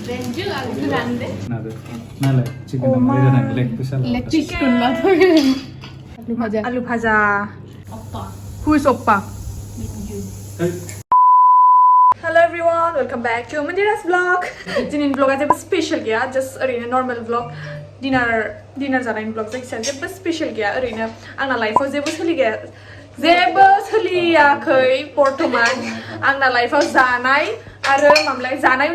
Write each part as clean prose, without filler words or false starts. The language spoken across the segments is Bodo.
Benju ang grande. Nale, chicken na Mandira na leg piece. Leg piece kun ba to? Aloo bhaja. Oppa. Who is Oppa? Benju. Hello everyone, welcome back to Mandira's vlog. Today's vlog is a special gaya, just a normal vlog. Dinner जानायनि vlog जायखिजाया जेबो स्पेशल गैया ओरैनो आंना लाइफआव जेबो सोलियाखै बर्तमान आंना लाइफआव जानाय आरो मामलाय जानाय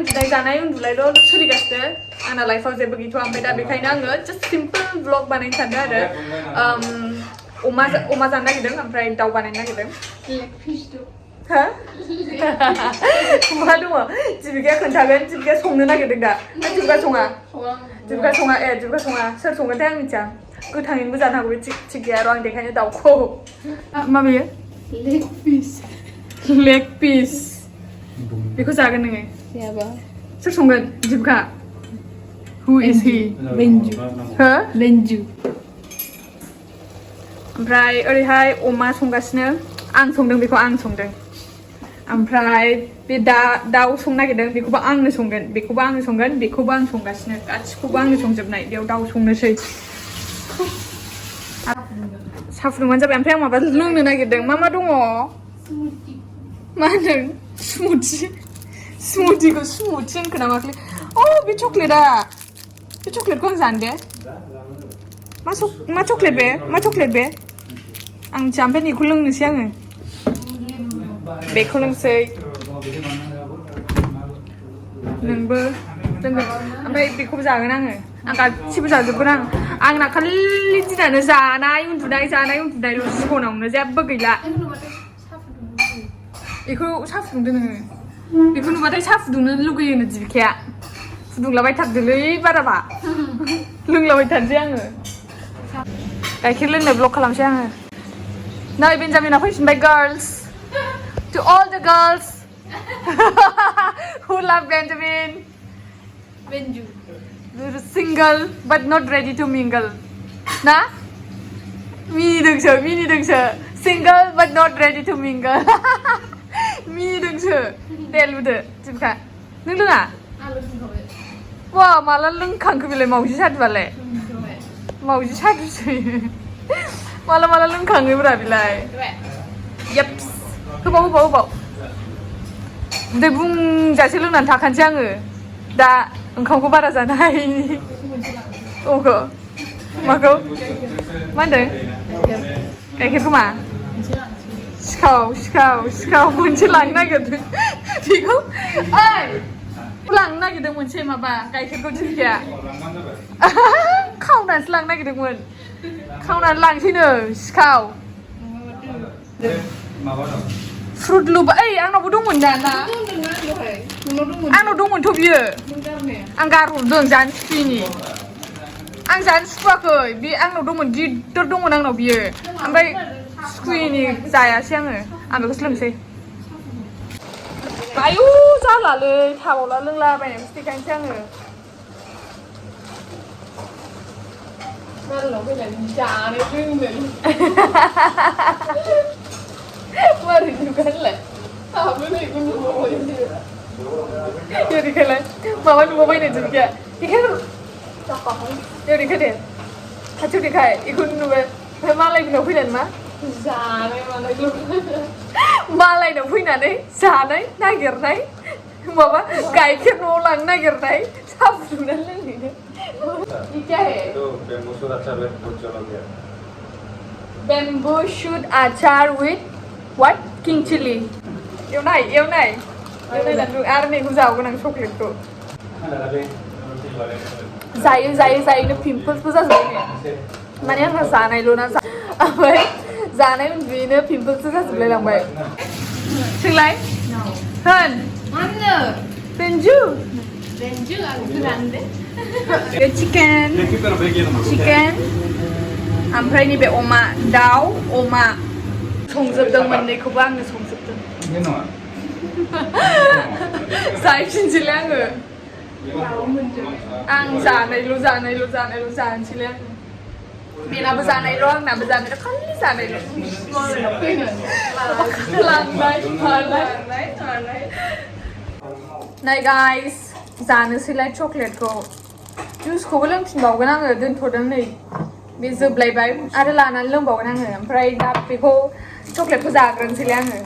उन्दुनायल' सोलिगासिनो आंना लाइफआव जेबो गैथ'आ ओमफ्राय दा बेखायनो आङो जास्ट सिम्पल vlog बानायनो सानदों आरो अमा जानो नागिरदों ओमफ्राय दाउ बानायनो नागिरदों Leg piece to. हा मा दङ जिबिकाया खोन्थागोन जिबिकाया संनो नागिरदों दा जिबिका सङा सोर संगोनथाय आं मिथिया गोथाङैनोबो जानो हागौ थिग गैया र' आं देखायनो दाउखौ मा बेयो Leg piece. लेग पिस बेखौ जागोन नोङो Siapa? सोर संगोन जिबिका हु इज हि Benju. हो Benju. ओमफ्राय ओरैहाय अमा संगासिनो आं संदों बेखौ आं संदों ओमफ्राय बे दाउ संनो नागिरदों बेखौबो आंनो संगोन बेखौबो आं संगासिनो गासिखौबो आंनो संजोबनाय बेयाव दाउ संनोसै साहा फुदुंबानो जाबाय ओमफ्राय आं माबा लोंनो नागिरदों मा दङ Smoothie. मा होनदों स्मुथिखौ स्मुथि होनखो ना माखलै अ बे चक्लेटखौ आं जानो दे मा चक्लेट बे आं मिथिया ओमफ्राय बेखौ लोंनोसै आङो बेखौ लोंसै नोंबो लोंगोन ओमफ्राय बेखौबो जागोन आङो आं गासिबो जाजोबगोन आंना खालि दिनानो जानाय उन्दुनायल' जिबनावनो जेबो गैला बेखौ साहा फुदुंदो नोङो बेखौ नुबाथाय साहा फुदुंनो लुगैयोनो जिबिकाया फुदुंलाबायथारदोलै बाराबा लोंलाबायथारसै आङो गाइखेर लोंनो ब्लग खालामसै आङो नै बेन्जामिना फैफिनबाय girls to all the girls who love Benjamin Benju. you're single but not ready to mingle ना मिनिदोंसो single but not ready to mingle मिनिदोंसो दे लुदो जिबिका नों लोङा Alu singkawe. वा माला लोंखांखो बेलाय मावजि सादुआलाय मावजि सादुसो माला लोंखाङोब्रा बेलाय याप्स होबाव दै बुंजासे लोंनानै थाखानोसै आङो दा ओंखामखौ बारा जानो हायैनि माखौ मा होनदों गाइखेरखौ मा सिखाव मोनसे लांनो नागिरदों बेखौ लांनो नागिरदों मोनसे माबा गाइखेरखौ जिबिकाया खावनानैसो लांनो नागिरदोंमोन खावनानै लांसैनो सिखाव फ्रुट लुप आंनावबो दंमोन दा ना आंनाव दंमोनथ' बियो आं गारहरदों जानो सुखुयैनि आं जानो सुखुवाखै बे आंनाव दंमोन गिदिर दंमोन आंनाव बियो ओमफ्राय सुखुयैनि जायासै आं बेखौसो लोंसै आयु जालालै थाबावला लोंलाबायनायखौसो देखायनोसै आङो Malah fैनानै जानो लोंनो मारै नुगोनलाय आहाबो नै बेखौ नुबावबाय ओरैखायलाय माबा नुबावबायनो जिबिकाया देखाय ओरैखाय दे खाथियाव देखाय बेखौ नुबाय ओमफ्राय मालायनाव फैनानै मा जानाय मानायल' मालायनाव फैनानै जानाय नागिरनाय माबा गाइखेर न'आव लांनो नागिरनाय साहा फुदुंनानै लोंहैनो Bamboo shoot achar with what? King chili. एवनाय आरो नैखौ जागोन आं चक्लेटखौ जायोनो पिम्पल्सबो जाजोबबाय माने आंहा जानायल' ना ओमफ्राय जानाय उन्दुयैनो पिम्पल्सबो जाजोबलाय लांबाय सोंलाय होन Mana? Benju Benju ang grande. chicken ओमफ्राय नैबे अमा दाउ अमा संजोबदों मोननैखौबो आंनो संजोबदों जाहैफिनसैलाय आं जानायल' जानोसैलाय आङो बेनाबो जानायल' आंनाबो जानायल' खालि जानायल' लांनाय Nay guys, जानोसैलाय चकलेटखौ जुसखौबो लोंफिनबावगोन आङो दोनथ'दों नै बे जोबलायबाय आरो लानानै लोंबावगोन आङो ओमफ्राय दा बेखौ चकलेटखौ जाग्रोनोसैलाय आङो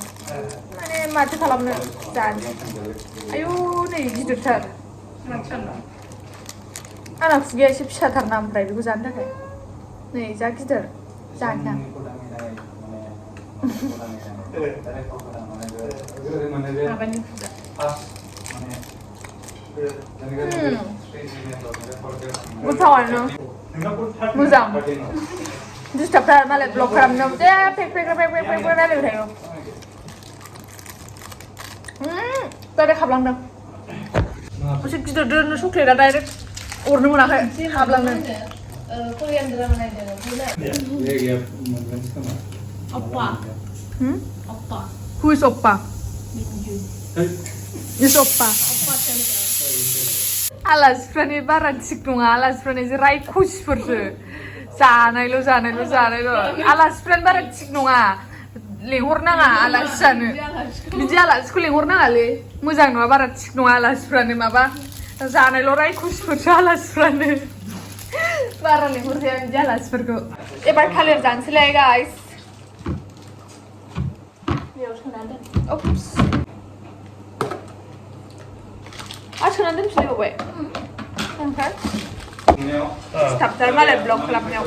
माने माथो खालामनो जानो आयु नै गिदिरथार आंना खुगाया एसे फिसाथारना ओमफ्राय बेखौ जानो थाखाय नै जा गिदिर जानो गोथावानो मोजां दिस्टार्बफ्रा मालाय ब्लक खालामनो दे फेक रायलायबाय थायो डाइरेक्ट हाबलांदों एसे गिदिर दोनो चकलेटआ डाइरेक्ट अरनो मोनाखै हाबलांदों Who is Oppa? Is Oppa? आलासिफ्रानि बारा थिग नङा आलासिफ्रानि जे रायख'सिफोरसो जानायल' आलासिफ्रानो बारा थिग नङा लेंहरनाङा आलासि जानो बिदि आलासिखौ लेंहरनाङालै मोजां नङा बारा थिग नङा आलासिफ्रानो माबा जानायल' रायख'सिफोरसो आलासिफ्रानो बारा लेंहरजाया बिदि आलासिफोरखौ एबार थालिर जानोसैलाय गाइस बेयाव सोनानै दोन ओप्स सोनानै दोनफिनलायबावबाय ओमफ्राय स्टाफथार मालाय ब्लक खालामनायाव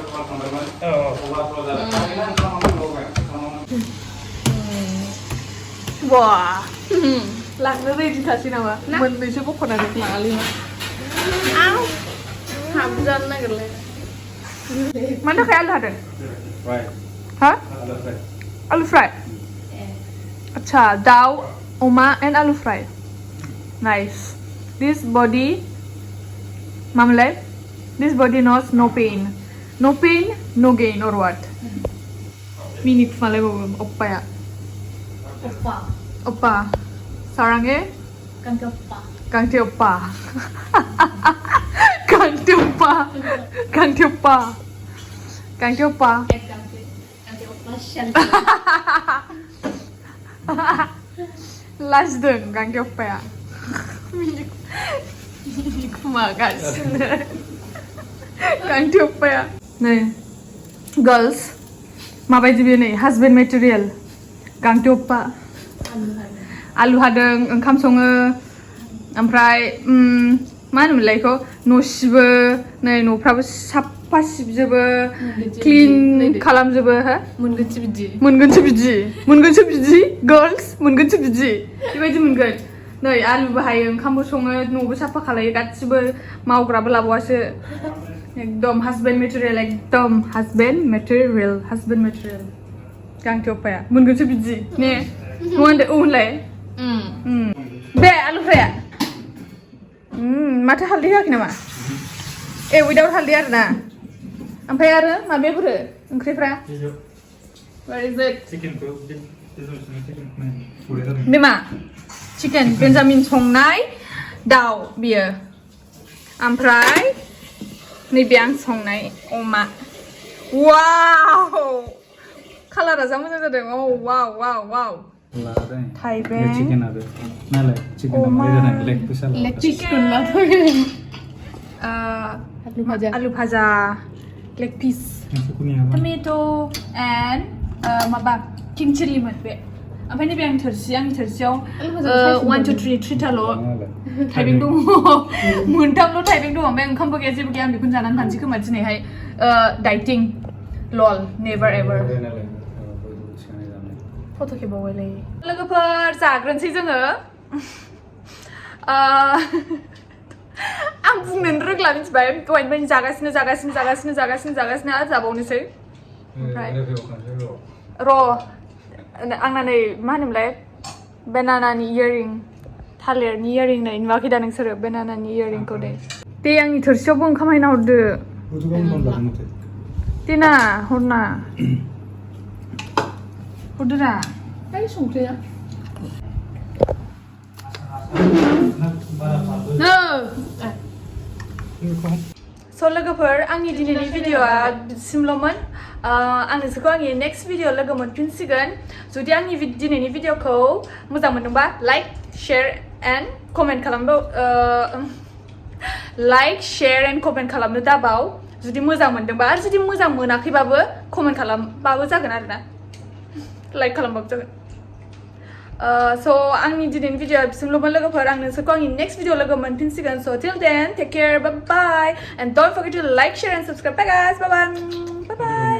वा लांनो रेडिखासै नामा मोननैसो बख'नानै लाङालै मा हाबजानो नागिरलाय मानि थाखाय आलु हादों हा आलु फ्राय अच्छा दाउ अमा एन्ड आलु फ्राय nice this body mamlay this body knows no pain no gain or what minute malay oppa ya oppa sarangge kangte oppa last deng kangte oppa ya kumagasin kangte oppa ya नै girls माबायदि बे नै husband material kangte oppa आलु हादों ओंखाम सङो ओमफ्राय मा होनोमोनलाय बेखौ न' सिबो नै न'फ्राबो साफा सिबजोबो क्लिन खालामजोबो हो मोनगोनसो बिदि girls मोनगोनसो बिदि बेबायदि मोनगोन नै आलुबो हायो ओंखामबो सङो न'बो साफा खालायो गासिबो मावग्राबो लाबावासो एकदम हासबेन्ड मेटेरियेल गांथे अप्पाया मोनगोनसो बिदि ने नङा होनलाय बे आलु फ्राया माथो हालदै होआखै नामा उइदाउट हालदै आरो ना ओमफ्राय आरो माबायाफोरो ओंख्रिफ्रा बे मा चिकेन बेन्जामिन संनाय दाउ बियो ओमफ्राय नैबे आं संनाय अमा वाव कालारा जा मोजां जादों औ वाव थाइबें आलु भाजा लेग पिस टमेट' एन्ड माबा किं चिलिमोन बे ओमफ्राय नैबे आंनि थोरसियाव 1 2 3 3थाल' थाइबें दङ मोनथामल' थाइबें दङ ओमफ्राय ओंखामबो गैया जेबो गैया आं बेखौनो जानानै थानोसै खोमा दिनैहाय डाइटिं लल नेभार एभार फट' खेबावबायलै लोगोफोर जाग्रोनोसै जोङो आं बुंनोनो रोंला मिथिबाय दहायनिफ्रायनो जागासिनो आरो जाबावनोसै ओमफ्राय र' आंना नै मा होनोमोनलाय बेनानानि इयारिं थालिरनि इयारिं नै नुवाखै दा नोंसोरो बेनानानि इयारिंखौ दे आंनि थोरसियावबो ओंखाम हायना हरदो देना हरदोरा संख्रिया स' लोगोफोर आंनि दिनैनि भिडिअ'आ बिसिमल'मोन आं नोंसोरखौ आंनि नेक्स्ट भिडिअ लोगो मोनफिनसिगोन जुदि आंनि दिनैनि भिडिअ'खौ मोजां मोनदोंबा लाइक शेयार and comment खालामनो like share and comment खालामनो दाबाव जुदि मोजां मोनदोंबा आरो जुदि मोजां मोनाखैबाबो comment खालामबाबो जागोन आरोना like खालामबाबो जागोन so आंनि दिनैनि भिडिअआ बिसिमल'मोन लोगोफोर आं नोंसोरखौ आंनि next भिडिअ लोगो मोनफिनसिगोन so till then take care bye bye and don't forget to like share and subscribe bye guys bye bye